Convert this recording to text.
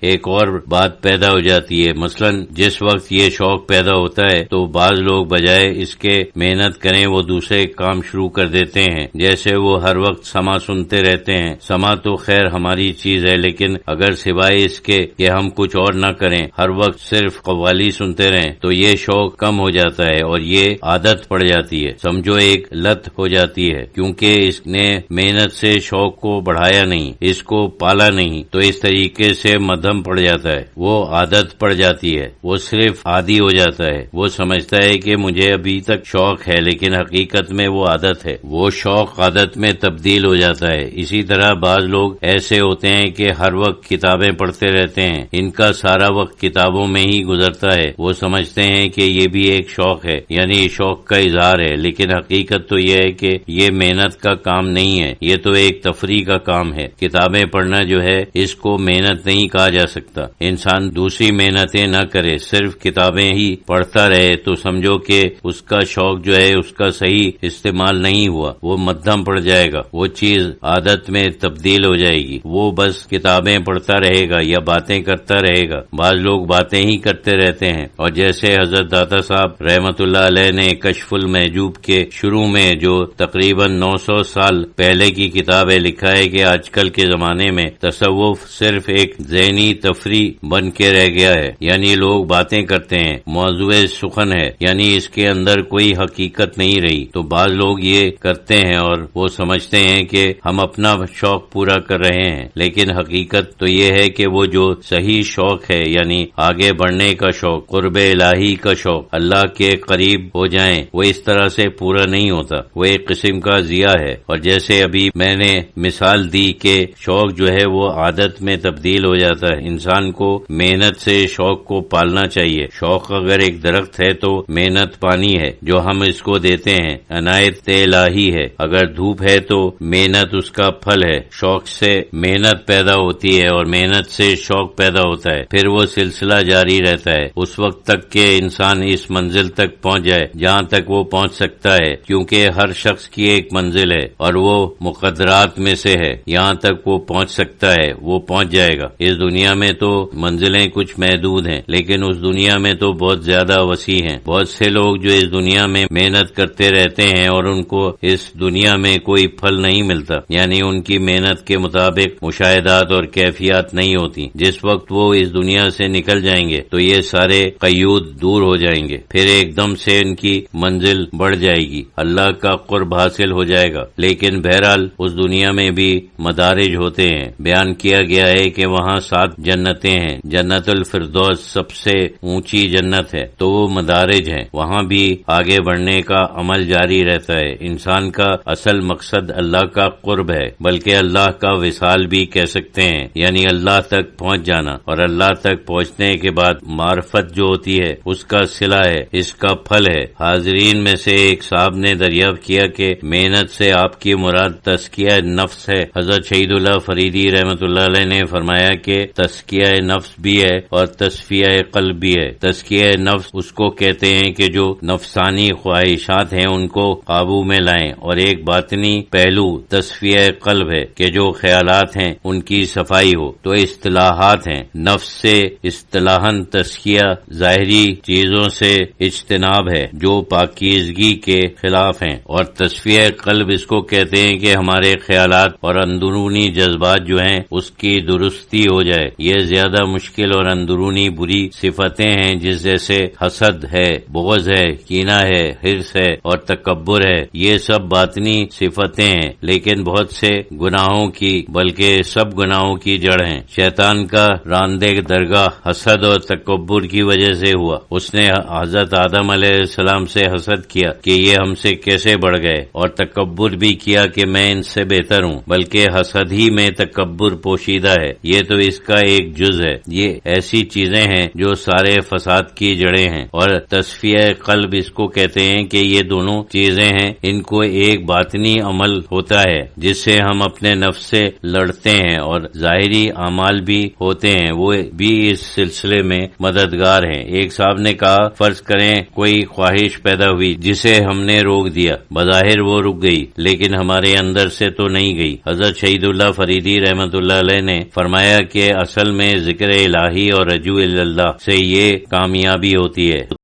ایک اور بات پیدا ہو جاتی ہے۔ مثلا جس وقت یہ شوق پیدا ہوتا ہے تو بعض لوگ بجائے اس کے محنت کریں وہ دوسرے کام شروع کر دیتے ہیں، جیسے وہ ہر وقت سما سنتے رہتے ہیں۔ سما تو خیر ہماری چیز ہے، لیکن اگر سوائے اس کے کہ ہم کچھ اور نہ کریں ہر وقت صرف قوالی سنتے رہیں تو یہ شوق کم ہو جاتا ہے اور یہ عادت پڑ جاتی ہے، سمجھو ایک لت ہو جاتی ہے، کیونکہ اس نے محنت سے شوق کو بڑھایا نہیں، اس کو پالا نہیں، تو اس طریقے سے مدھم پڑ جاتا ہے، وہ عادت پڑ جاتی ہے، وہ صرف عادی ہو جاتا ہے، وہ سمجھتا ہے کہ مجھے ابھی تک شوق ہے لیکن حقیقت میں وہ عادت ہے، وہ شوق عادت میں تبدیل ہو جاتا ہے۔ اسی طرح بعض لوگ ایسے ہوتے ہیں کہ ہر وقت کتابیں پڑھتے رہتے ہیں، ان کا سارا وقت کتابوں میں ہی گزرتا ہے، وہ سمجھتے ہیں کہ یہ بھی ایک شوق ہے، یعنی شوق کا اظہار ہے، لیکن حقیقت تو یہ ہے کہ یہ محنت کا کام نہیں ہے، یہ تو ایک تفریح کا کام ہے۔ کتابیں پڑھنا جو ہے اس کو محنت نہیں کہا جا سکتا۔ انسان دوسری محنتیں نہ کرے، صرف کتابیں ہی پڑھتا رہے تو سمجھو کہ اس کا شوق جو ہے اس کا صحیح استعمال نہیں ہوا، وہ مدھم پڑ جائے گا، وہ چیز عادت میں تبدیل ہو جائے گی، وہ بس کتابیں پڑھتا رہے گا یا باتیں کرتا رہے گا۔ بعض لوگ باتیں ہی کرتے رہتے ہیں، اور جیسے حضرت داتا صاحب رحمت اللہ علیہ نے کشف المحجوب کے شروع میں جو تقریباً 900 سال پہلے کی کتاب ہے لکھا ہے کہ آج کل کے زمانے میں تصوف صرف ایک ذہنی تفریح بن کے رہ گیا ہے، یعنی لوگ باتیں کرتے ہیں، موضوع سخن ہے، یعنی اس کے اندر کوئی حقیقت نہیں رہی۔ تو بعض لوگ یہ کرتے ہیں اور وہ سمجھتے ہیں کہ ہم اپنا شوق پورا کر رہے ہیں، لیکن حقیقت تو یہ ہے کہ وہ جو صحیح شوق ہے، یعنی آگے بڑھنے کا شوق، قرب الہی کا شوق، اللہ کے قریب ہو جائیں، وہ اس طرح سے پورا نہیں ہوتا، وہ ایک قسم کا ضیاء ہے۔ اور جیسے ابھی میں نے مثال دی کہ شوق جو ہے وہ عادت میں تبدیل ہو جاتا ہے، انسان کو محنت سے شوق کو پالنا چاہیے۔ شوق اگر ایک درخت ہے تو محنت پانی ہے جو ہم اس کو دیتے ہیں، عنایت الہی ہے، اگر دھوپ ہے تو محنت اس کا پھل ہے۔ شوق سے محنت پیدا ہوتی ہے اور محنت سے شوق پیدا ہوتا ہے، پھر وہ سلسلہ جاری رہتا ہے اس وقت تک کہ انسان اس منزل تک پہنچ جائے جہاں تک وہ پہنچ سکتا ہے، کیونکہ ہر شخص کی ایک منزل ہے اور وہ مقدرات میں سے ہے، یہاں تک وہ پہنچ سکتا ہے وہ پہنچ جائے گا۔ اس دنیا میں تو منزلیں کچھ محدود ہیں، لیکن اس دنیا میں تو بہت زیادہ وسیع ہیں۔ بہت سے لوگ جو اس دنیا میں محنت کرتے رہتے ہیں اور ان کو اس دنیا میں کوئی پھل نہیں ملتا، یعنی ان کی محنت کے مطابق مشاہدات اور کیفیات نہیں ہوتی، جس وقت وہ اس دنیا سے نکل جائیں گے تو یہ سارے قیود دور ہو جائیں گے، پھر ایک دم سے ان کی منزل بڑھ جائے گی، اللہ کا قرب حاصل ہو جائے گا۔ لیکن بہرحال اس دنیا میں بھی مدارج ہوتے ہیں، بیان کیا گیا ہے کہ وہاں 7 جنتیں ہیں، جنت الفردوس سب سے اونچی جنت ہے، تو وہ مدارج ہیں، وہاں بھی آگے بڑھنے کا عمل جاری رہتا ہے۔ انسان کا اصل مقصد اللہ کا قرب ہے، بلکہ اللہ کا وصال بھی کہہ سکتے ہیں، یعنی اللہ تک پہنچ جانا، اور اللہ تک پہنچنے کے بعد معرفت جو ہوتی ہے اس کا صلہ ہے، اس کا پھل ہے۔ حاضرین میں سے ایک صاحب نے دریافت کیا کہ محنت سے آپ کی مراد تزکیہ نفس ہے؟ حضرت شہید اللہ فریدی رحمۃ اللہ علیہ نے فرمایا کہ تزکیہ نفس بھی ہے اور تصفیہ قلب بھی ہے۔ تزکیہ نفس اس کو کہتے ہیں کہ جو نفسانی خواہشات ہیں ان کو قابو میں لائیں، اور ایک باطنی پہلو تصفیہ قلب ہے کہ جو خیالات ہیں ان کی صفائی ہو۔ تو اصطلاحات ہیں، نفس سے اصطلاحاً تزکیہ ظاہری چیزوں سے اجتناب ہے جو پاکیزگی کے خلاف ہیں، اور تصفیہ قلب اس کو کہتے ہیں کہ ہمارے خیالات اور اندرونی جذبات جو ہیں اس کی درستی ہو جائے۔ یہ زیادہ مشکل اور اندرونی بری صفتیں ہیں جس جیسے حسد ہے، بغض ہے، کینہ ہے، حرص ہے اور تکبر ہے، یہ سب باطنی صفتیں ہیں، لیکن بہت سے گناہوں کی بلکہ سب گناہوں کی جڑ ہیں۔ شیطان کا راندے درگاہ حسد اور تکبر کی وجہ سے ہوا، اس نے حضرت آدم علیہ السلام سے حسد کیا کہ یہ ہم سے کیسے بڑھ گئے، اور تکبر بھی کیا کہ میں ان سے بہتر ہوں، بلکہ حسد ہی میں تکبر پوشیدہ ہے، یہ تو اس کا ایک جز ہے۔ یہ ایسی چیزیں ہیں جو سارے فساد کی جڑیں ہیں، اور تصفیہ قلب اس کو کہتے ہیں کہ یہ دونوں چیزیں ہیں، ان کو ایک باطنی عمل ہوتا ہے جس سے ہم اپنے نفس سے لڑتے ہیں، اور ظاہری اعمال بھی ہوتے ہیں، وہ بھی اس سلسلے میں مددگار ہیں۔ ایک صاحب نے کہا فرض کریں کوئی خواہش پیدا ہوئی جسے ہم نے روک دیا، بظاہر وہ رک گئی لیکن ہمارے اندر سے تو نہیں گئی۔ حضرت شہید اللہ فریدی رحمت اللہ علیہ نے فرمایا کہ اصل میں ذکر الہی اور رجوع اللہ سے یہ کامیابی ہوتی ہے۔